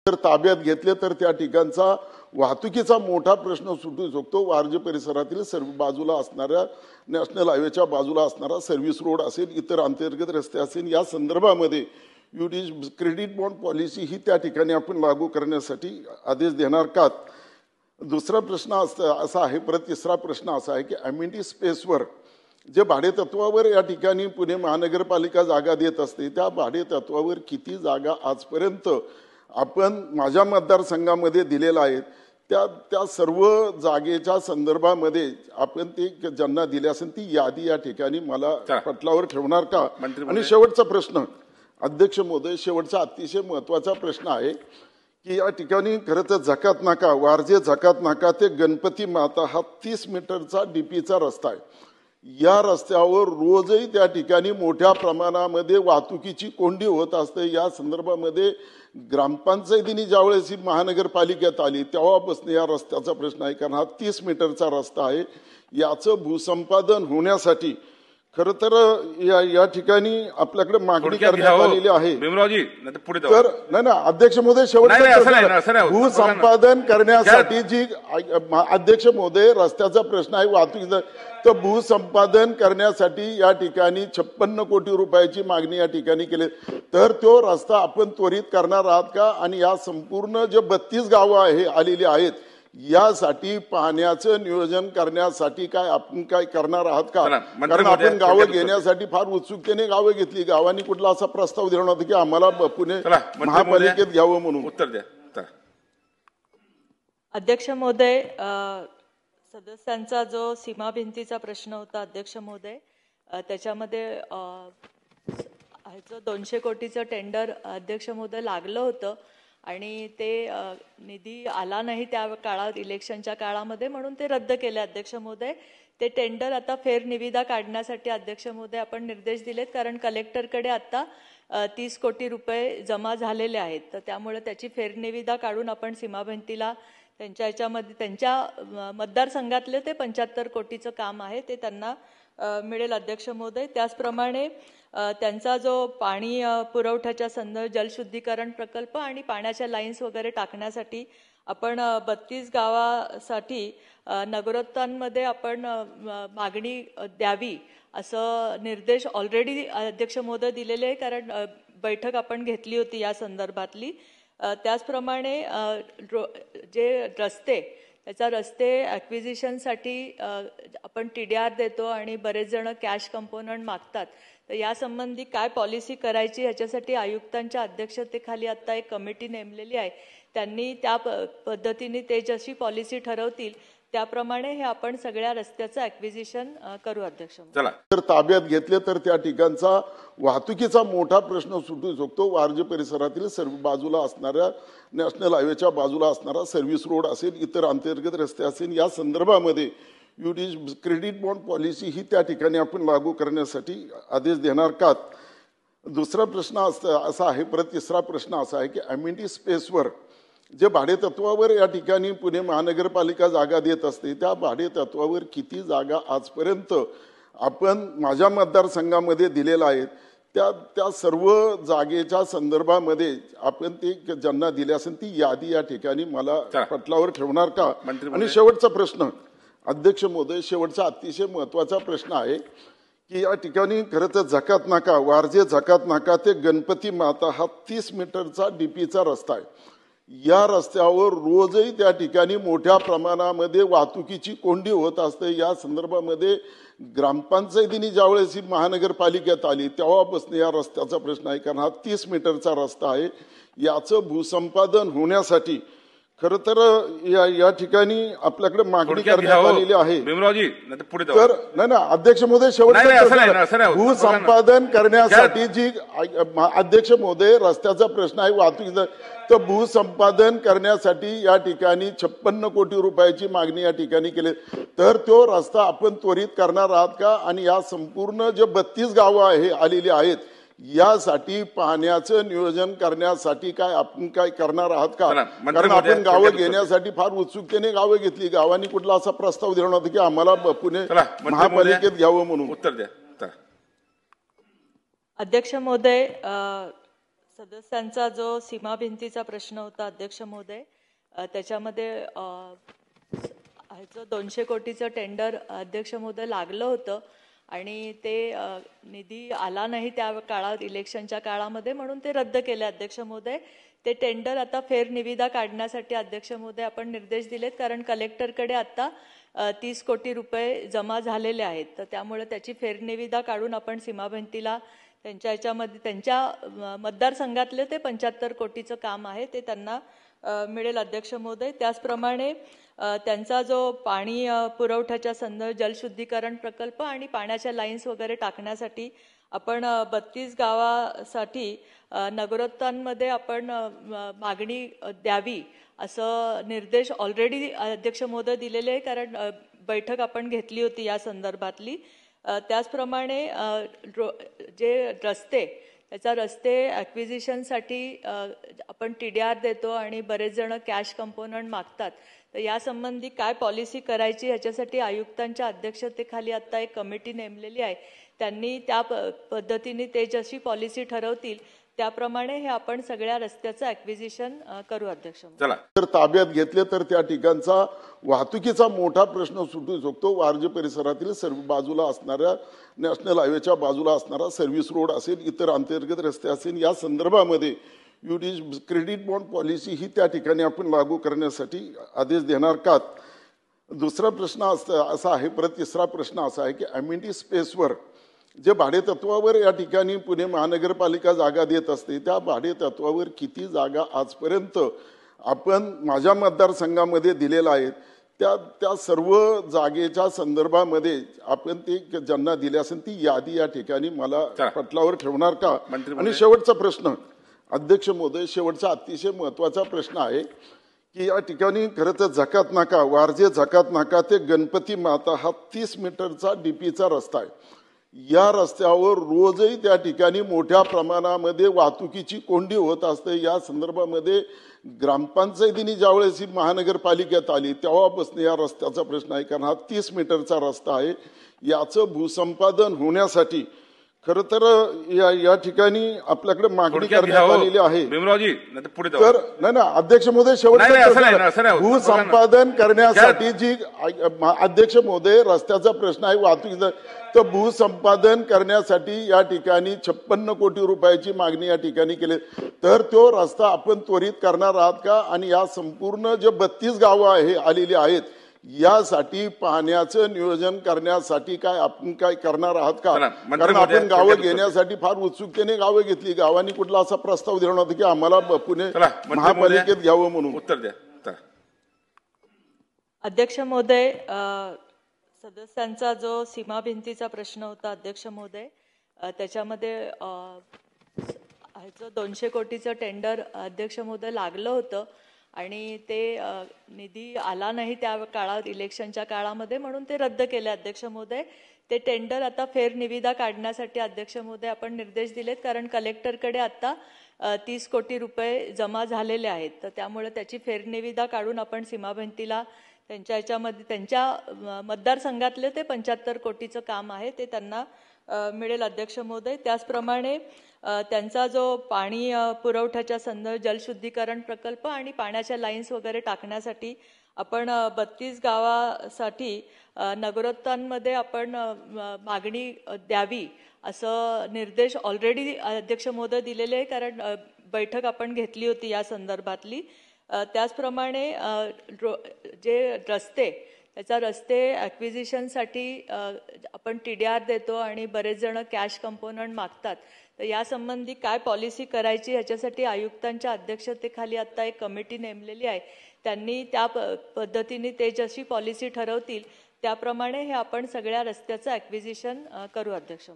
जर ताब्यात घेतले तर त्या ठिकाणचा वाहतुकीचा मोठा प्रश्न सुटू शकतो। वारजे परिसरातील सर्व बाजूला असणाऱ्या नॅशनल हायवेच्या बाजूला असणारा सर्व्हिस रोड असेल, इतर अंतर्गत रस्ते असेल, या संदर्भामध्ये युटिलिटी क्रेडिट बॉन्ड पॉलिसी ही त्या ठिकाणी आपण लागू करण्यासाठी आदेश देणार का? दुसरा प्रश्न असा आहे। परत तिसरा प्रश्न असा आहे की अमेनिटी स्पेसवर जे भाडे तत्वावर या ठिकाणी पुणे महानगरपालिका जागा देत असते, त्या भाडे तत्वावर किती जागा आजपर्यंत आपण माझ्या मतदारसंघामध्ये दिलेला आहे, त्या सर्व जागेच्या संदर्भामध्ये आपण ते ज्यांना दिले असेल ती यादी या ठिकाणी मला पटलावर ठेवणार का? आणि शेवटचा प्रश्न अध्यक्ष महोदय, शेवटचा अतिशय महत्त्वाचा प्रश्न आहे की या ठिकाणी खरं तर जकात नाका, वारजे जकात नाका ते गणपती माता हा 30 मीटरचा डीपीचा रस्ता आहे। या रस्त्यावर रोजही त्या ठिकाणी मोठ्या प्रमाणामध्ये वाहतुकीची कोंडी होत असते। या संदर्भामध्ये ग्रामपंचायतीने ज्यावेळेस महानगरपालिकेत आली तेव्हापासून या रस्त्याचा प्रश्न आहे, कारण हा 30 मीटरचा रस्ता आहे। याचं भूसंपादन होण्यासाठी खरं तर या ठिकाणी आपल्याकडे मागणी करण्यात आलेली आहे। तर नाही अध्यक्ष महोदय, शेवटचा भूसंपादन करण्यासाठी जी अध्यक्ष महोदय रस्त्याचा प्रश्न आहे वाहतुकीचा, तर भूसंपादन करण्यासाठी या ठिकाणी 56 कोटी रुपयाची मागणी या ठिकाणी केली, तर तो रस्ता आपण त्वरित करणार आहात का? आणि या संपूर्ण जे 32 गावं आलेली आहेत यासाठी पाण्याचं नियोजन करण्यासाठी आपण काय करणार आहात का? कारण आपण गावं घेण्यासाठी फार उत्सुकतेने गावं घेतली, गावांनी कुठला असा प्रस्ताव दिला नव्हता की आम्हाला पुणे महापालिकेत घ्यावं म्हणून। उत्तर द्या अध्यक्ष महोदय, सदस्यांचा जो सीमा भिंतीचा प्रश्न होता अध्यक्ष महोदय, त्याच्यामध्ये 200 कोटीचं टेंडर अध्यक्ष महोदय लागलं होतं आणि ते निधी आला नाही त्या काळात, इलेक्शनच्या काळामध्ये, म्हणून ते रद्द केले अध्यक्ष महोदय। ते टेंडर आता फेरनिविदा काढण्यासाठी अध्यक्ष महोदय आपण निर्देश दिलेत, कारण कलेक्टरकडे आता 30 कोटी रुपये जमा झालेले आहेत, तर त्यामुळे त्याची फेरनिविदा काढून आपण सीमाभिंतीला त्यांच्या याच्यामध्ये त्यांच्या मतदारसंघातले ते 75 कोटीचं काम आहे ते त्यांना मिळेल अध्यक्ष महोदय। त्याचप्रमाणे त्यांचा जो पाणी पुरवठ्याच्या जलशुद्धीकरण प्रकल्प आणि पाण्याच्या लाईन्स वगैरे टाकण्यासाठी आपण 32 गावासाठी नगरोत्थानमध्ये आपण मागणी द्यावी असं निर्देश ऑलरेडी अध्यक्ष महोदय दिलेले आहे, कारण बैठक आपण घेतली होती या संदर्भातली। त्याचप्रमाणे जे रस्ते त्याचा रस्ते ॲक्विजिशनसाठी आपण TDR देतो आणि बरेच जण कॅश कंपोनंट मागतात, तर यासंबंधी काय पॉलिसी करायची ह्याच्यासाठी आयुक्तांच्या अध्यक्षतेखाली आता एक कमिटी नेमलेली आहे, त्यांनी त्या पद्धतीने ते जशी पॉलिसी ठरवतील त्याप्रमाणे हे आपण सगळ्या रस्त्याचं ॲक्विजिशन करू अध्यक्ष। जर ताब्यात घेतले तर त्या ठिकाणचा वाहतुकीचा मोठा प्रश्न सुटू शकतो। वारजे परिसरातील सर्व बाजूला असणाऱ्या नॅशनल हायवेच्या बाजूला असणारा सर्व्हिस रोड असेल, इतर अंतर्गत रस्ते असेल, या संदर्भामध्ये युटिलिटी क्रेडिट बॉन्ड पॉलिसी ही त्या ठिकाणी आपण लागू करण्यासाठी आदेश देणार का? दुसरा प्रश्न असा आहे। परत तिसरा प्रश्न असा आहे की अमेनिटी स्पेसवर जे भाडे तत्वावर या ठिकाणी पुणे महानगरपालिका जागा देत असते, त्या भाडे तत्वावर किती जागा आजपर्यंत आपण माझ्या मतदारसंघामध्ये दिलेला आहे, त्या सर्व जागेच्या संदर्भामध्ये आपण ते ज्यांना दिले असेल ती यादी या ठिकाणी मला पटलावर ठेवणार का? आणि शेवटचा प्रश्न अध्यक्ष महोदय, शेवटचा अतिशय महत्त्वाचा प्रश्न आहे की या ठिकाणी खरं तर जकात नाका, वारजे जकात नाका ते गणपती माता हा 30 मीटरचा डीपीचा रस्ता आहे। या रस्त्यावर रोजही त्या ठिकाणी मोठ्या प्रमाणामध्ये वाहतुकीची कोंडी होत असते। या संदर्भामध्ये ग्रामपंचायतीने ज्यावेळेस महानगरपालिकेत आली तेव्हापासून या रस्त्याचा प्रश्न आहे, कारण हा 30 मीटरचा रस्ता आहे। याचं भूसंपादन होण्यासाठी खरं तर या ठिकाणी आपल्याकडे मागणी करण्यात आलेली आहे। तर नाही अध्यक्ष महोदय, शेवटचा भूसंपादन करण्यासाठी जी अध्यक्ष महोदय रस्त्याचा प्रश्न आहे वाहतुकीचा, तर भूसंपादन करण्यासाठी या ठिकाणी 56 कोटी रुपयाची मागणी या ठिकाणी केली, तर तो रस्ता आपण त्वरित करणार आहात का? आणि या संपूर्ण जे 32 गावं आलेली आहेत यासाठी पाण्याचं नियोजन करण्यासाठी आपण काय करणार आहात का? कारण आपण गावं घेण्यासाठी फार उत्सुकतेने गावं घेतली, गावांनी कुठला असा प्रस्ताव दिला नव्हता की आम्हाला पुणे महापालिकेत घ्यावं म्हणून। उत्तर द्या अध्यक्ष महोदय, सदस्यांचा जो सीमा भिंतीचा प्रश्न होता अध्यक्ष महोदय, त्याच्यामध्ये ह्याचं 200 कोटीचं टेंडर अध्यक्ष महोदय लागलं होतं आणि ते निधी आला नाही त्या काळात, इलेक्शनच्या काळामध्ये, म्हणून ते रद्द केले अध्यक्ष महोदय. ते टेंडर आता फेरनिविदा काढण्यासाठी अध्यक्ष महोदय आपण निर्देश दिलेत, कारण कलेक्टरकडे आता 30 कोटी रुपये जमा झालेले आहेत. तर त्यामुळे त्याची फेरनिविदा काढून आपण सीमाभिंतीला त्यांच्या याच्यामध्ये त्यांच्या मतदारसंघातले ते 75 कोटीचं काम आहे ते त्यांना मिळेल अध्यक्ष महोदय. त्याचप्रमाणे त्यांचा जो पाणी पुरवठ्याच्या जलशुद्धीकरण प्रकल्प आणि पाण्याच्या लाईन्स वगैरे टाकण्यासाठी आपण 32 गावासाठी नगरोत्थानमध्ये आपण मागणी द्यावी असं निर्देश ऑलरेडी अध्यक्ष महोदय दिलेले आहे, कारण बैठक आपण घेतली होती या संदर्भातली. त्याचप्रमाणे जे रस्ते त्याचा रस्ते ॲक्विजिशनसाठी आपण TDR देतो आणि बरेच जण कॅश कंपोनंट मागतात. तर यासंबंधी काय पॉलिसी करायची ह्याच्यासाठी आयुक्तांच्या अध्यक्षतेखाली आता एक कमिटी नेमलेली आहे. त्यांनी त्या पद्धतीने ते जशी पॉलिसी ठरवतील त्याप्रमाणे हे आपण सगळ्या रस्त्याचं ॲक्विजिशन करू अध्यक्ष. चला, तर ताब्यात घेतले तर त्या ठिकाणचा वाहतुकीचा मोठा प्रश्न सुटू शकतो. वारजे परिसरातील सर्व बाजूला असणाऱ्या नॅशनल हायवेच्या बाजूला असणारा सर्व्हिस रोड असेल, इतर अंतर्गत रस्ते असेल, या संदर्भामध्ये क्रेडिट बॉन्ड पॉलिसी ही त्या ठिकाणी आपण लागू करण्यासाठी आदेश देणार का? दुसरा प्रश्न असा आहे. परत तिसरा प्रश्न असा आहे की अमेनिटी स्पेसवर जे भाडेतत्वावर या ठिकाणी पुणे महानगरपालिका जागा देत असते, त्या भाडेतत्वावर किती जागा आजपर्यंत आपण माझ्या मतदारसंघामध्ये दिलेल्या आहेत, त्या सर्व जागेच्या संदर्भामध्ये आपण ते ज्यांना दिले असेल ती यादी या ठिकाणी मला पटलावर ठेवणार का? आणि शेवटचा प्रश्न अध्यक्ष महोदय, शेवटचा अतिशय महत्वाचा प्रश्न आहे की या ठिकाणी खरं तर जकात नाका, वारजे जकात नाका ते गणपती माता हा 30 मीटरचा DPचा रस्ता आहे. या रस्त्यावर रोजही त्या ठिकाणी मोठ्या प्रमाणामध्ये वाहतुकीची कोंडी होत असते. या संदर्भामध्ये ग्रामपंचायतीने ज्यावेळेस महानगरपालिकेत आली तेव्हापासून या रस्त्याचा प्रश्न आहे, कारण हा 30 मीटरचा रस्ता आहे. याचं भूसंपादन होण्यासाठी खरं तर या ठिकाणी आपल्याकडे मागणी करण्यात आलेली आहे. तर नाही ना अध्यक्ष महोदय, शेवटचा भूसंपादन करण्यासाठी जी अध्यक्ष महोदय रस्त्याचा प्रश्न आहे वाहतुकीचा, तर भूसंपादन करण्यासाठी या ठिकाणी 56 कोटी रुपयाची मागणी या ठिकाणी केली. तर तो रस्ता आपण त्वरित करणार आहात का? आणि या संपूर्ण जे 32 गावं आलेली आहेत यासाठी पाण्याचं नियोजन करण्यासाठी आपण काय करणार आहात का? कारण आपण गावं घेण्यासाठी फार उत्सुकतेने गावं घेतली. गावांनी कुठला असा प्रस्ताव दिला नव्हता की आम्हाला पुणे महापालिकेत घ्यावं म्हणून. उत्तर द्या अध्यक्ष महोदय. सदस्यांचा जो सीमा भिंतीचा प्रश्न होता अध्यक्ष महोदय, त्याच्यामध्ये ह्याचं 200 कोटीचं टेंडर अध्यक्ष महोदय लागलं होतं आणि ते निधी आला नाही त्या काळात, इलेक्शनच्या काळामध्ये, म्हणून ते रद्द केले अध्यक्ष महोदय. ते टेंडर आता फेरनिविदा काढण्यासाठी अध्यक्ष महोदय आपण निर्देश दिलेत, कारण कलेक्टरकडे आता 30 कोटी रुपये जमा झालेले आहेत. तर त्यामुळे त्याची फेरनिविदा काढून आपण सीमाभिंतीला त्यांच्या याच्यामध्ये त्यांच्या मतदारसंघातले ते 75 कोटीचं काम आहे ते त्यांना मिळेल अध्यक्ष महोदय. त्याचप्रमाणे त्यांचा जो पाणी पुरवठ्याच्या जलशुद्धीकरण प्रकल्प आणि पाण्याच्या लाईन्स वगैरे टाकण्यासाठी आपण 32 गावासाठी नगरोत्थानमध्ये आपण मागणी द्यावी असं निर्देश ऑलरेडी अध्यक्ष महोदय दिलेले आहे, कारण बैठक आपण घेतली होती या संदर्भातली. त्याचप्रमाणे जे रस्ते त्याचा रस्ते ॲक्विजिशनसाठी आपण TDR देतो आणि बरेच जण कॅश कंपोनंट मागतात. तर यासंबंधी काय पॉलिसी करायची ह्याच्यासाठी आयुक्तांच्या अध्यक्षतेखाली आता एक कमिटी नेमलेली आहे. त्यांनी त्या पद्धतीने ते जशी पॉलिसी ठरवतील त्याप्रमाणे हे आपण सगळ्या रस्त्याचं ॲक्विजिशन करू अध्यक्ष.